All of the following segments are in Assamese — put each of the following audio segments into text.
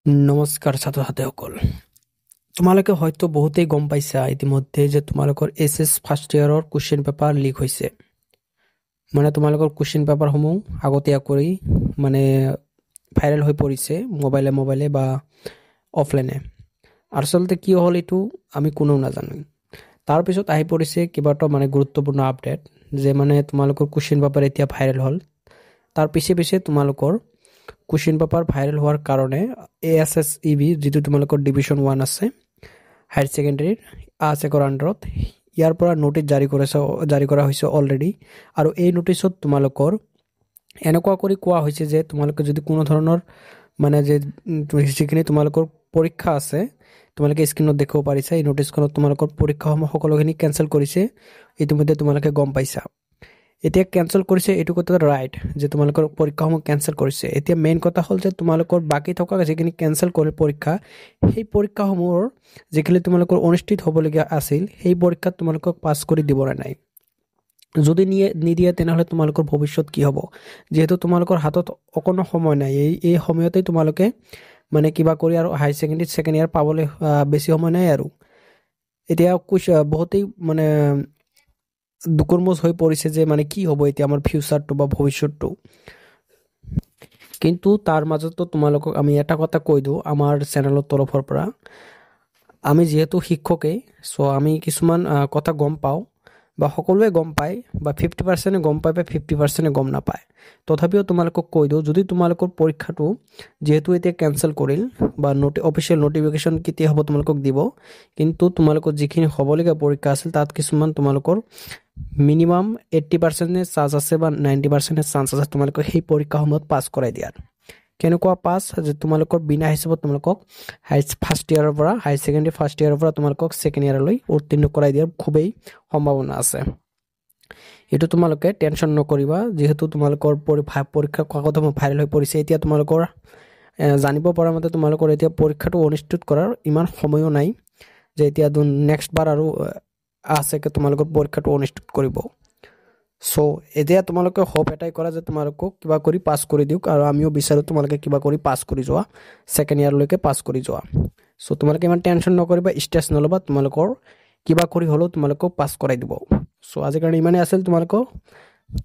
নমস্কাৰ ছাত্ৰ ছাত্ৰীসকল, তোমালোকে হয়তো বহুতেই গম পাইছা ইতিমধ্যে যে তোমালোকৰ এছএছ ফাৰ্ষ্ট ইয়াৰৰ কুৱেশ্যন পেপাৰ লিক হৈছে। মানে তোমালোকৰ কুৱেশ্যন পেপাৰসমূহ আগতীয়াকৈ মানে ভাইৰেল হৈ পৰিছে মোবাইলে বা অফলাইনে। আচলতে কি হ'ল এইটো আমি কোনেও নাজানো। তাৰপিছত আহি পৰিছে কিবা এটা মানে গুৰুত্বপূৰ্ণ আপডেট যে মানে তোমালোকৰ কুৱেশ্যন পেপাৰ এতিয়া ভাইৰেল হ'ল। তাৰ পিছে তোমালোকৰ কুৱেশ্যন পেপাৰ ভাইৰেল হোৱাৰ কাৰণে ASSEB যিটো তোমালোকৰ ডিভিজন 1 আছে হায়াৰ ছেকেণ্ডাৰীৰ আছেকৰ আণ্ডাৰত ইয়াৰ পৰা নোটিছ জাৰি কৰা হৈছে অলৰেডি। আৰু এই নোটিছত তোমালোকৰ এনেকুৱা কৰি কোৱা হৈছে যে তোমালোকে যদি কোনো ধৰণৰ মানে যে যিখিনি তোমালোকৰ পৰীক্ষা আছে তোমালোকে স্ক্ৰীনত দেখিব পাৰিছা, এই নোটিছখনত তোমালোকৰ পৰীক্ষাসমূহ সকলোখিনি কেঞ্চেল কৰিছে। ইতিমধ্যে তোমালোকে গম পাইছা। এতিয়া কেঞ্চেল কৰিছে এইটো কথা ৰাইট যে তোমালোকৰ পৰীক্ষাসমূহ কেঞ্চেল কৰিছে। এতিয়া মেইন কথা হ'ল যে তোমালোকৰ বাকী থকা যিখিনি কেঞ্চেল কৰিল পৰীক্ষা, সেই পৰীক্ষাসমূহৰ যিখিনি তোমালোকৰ অনুষ্ঠিত হ'বলগীয়া আছিল সেই পৰীক্ষাত তোমালোকক পাছ কৰি দিব নাই। যদি নিদিয়ে তেনেহ'লে তোমালোকৰ ভৱিষ্যত কি হ'ব? যিহেতু তোমালোকৰ হাতত অকণো সময় নাই, এই সময়তেই তোমালোকে মানে কিবা কৰি আৰু হায়াৰ ছেকেণ্ডেৰী ছেকেণ্ড ইয়াৰ পাবলৈ বেছি সময় নাই। আৰু এতিয়া বহুতেই মানে দুকুৰমুজ হৈ পৰিছে যে মানে কি হ'ব এতিয়া আমাৰ ফিউচাৰটো বা ভৱিষ্যতটো। কিন্তু তাৰ মাজতো তোমালোকক আমি এটা কথা কৈ দিওঁ আমাৰ চেনেলৰ তৰফৰ পৰা, আমি যিহেতু শিক্ষকেই আমি কিছুমান কথা গম পাওঁ বা সকলোৱে গম পায় বা 50% গম পায় বা 50% গম নাপায়। তথাপিও তোমালোকক কৈ দিওঁ, যদি তোমালোকৰ পৰীক্ষাটো যিহেতু এতিয়া কেঞ্চেল কৰিল বা অফিচিয়েল নটিফিকেশ্যন কেতিয়া হ'ব তোমালোকক দিব, কিন্তু তোমালোকৰ যিখিনি হ'বলগীয়া পৰীক্ষা আছিল তাত কিছুমান তোমালোকৰ মিনিমাম 80% চান্স আছে বা 90% চান্স আছে তোমালোকক সেই পৰীক্ষাসমূহত পাছ কৰাই দিয়াৰ। কেনেকুৱা পাছ? যে তোমালোকৰ বিনা হিচাপত তোমালোকক ফাৰ্ষ্ট ইয়াৰৰ পৰা হায়াৰ ছেকেণ্ডেৰী ফাৰ্ষ্ট ইয়াৰৰ পৰা তোমালোকক ছেকেণ্ড ইয়াৰলৈ উত্তীৰ্ণ কৰাই দিয়াৰ খুবেই সম্ভাৱনা আছে। এইটো তোমালোকে টেনশ্যন নকৰিবা, যিহেতু তোমালোকৰ পৰীক্ষাৰ কাকতসমূহ ভাইৰেল হৈ পৰিছে। এতিয়া তোমালোকৰ জানিব পৰা মতে তোমালোকৰ এতিয়া পৰীক্ষাটো অনুষ্ঠিত কৰাৰ ইমান সময়ো নাই যে এতিয়া নেক্সট বাৰ আৰু আছে তোমালোকৰ পৰীক্ষাটো অনুষ্ঠিত কৰিব। চ' এতিয়া তোমালোকে হোপ এটাই কৰা যে তোমালোকক কিবা কৰি পাছ কৰি দিয়ক, আৰু আমিও বিচাৰোঁ তোমালোকে কিবা কৰি পাছ কৰি যোৱা, ছেকেণ্ড ইয়াৰলৈকে পাছ কৰি যোৱা। চ' তোমালোকে ইমান টেনশ্যন নকৰিবা, ষ্ট্ৰেছ নল'বা, তোমালোকৰ কিবা কৰি হ'লেও তোমালোকক পাছ কৰাই দিব। চ' আজিৰ কাৰণে ইমানেই আছিল।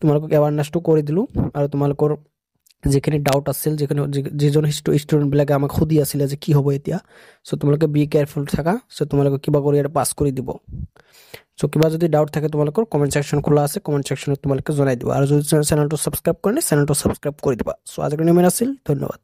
তোমালোকক এৱাৰনেছটো কৰি দিলোঁ, আৰু তোমালোকৰ যিখিনি ডাউট আছিল যিজন ষ্টুডেণ্টবিলাকে আমাক সুধি আছিলে যে কি হ'ব এতিয়া, চ' তোমালোকে বি কেয়াৰফুল থাকা। চ' তোমালোকে কিবা কৰি আৰু পাছ কৰি দিব। চ' কিবা যদি ডাউট থাকে তোমালোকৰ কমেণ্ট ছেকশ্যন খোলা আছে, কমেণ্ট ছেকশ্যনত তোমালোকে জনাই দিবা। আৰু যদি চেনেলটো ছাবস্ক্ৰাইব কৰে চেনেলটো ছাবস্ক্ৰাইব কৰি দিবা। চ' আজিৰ কাৰণে ইমান আছিল। ধন্যবাদ।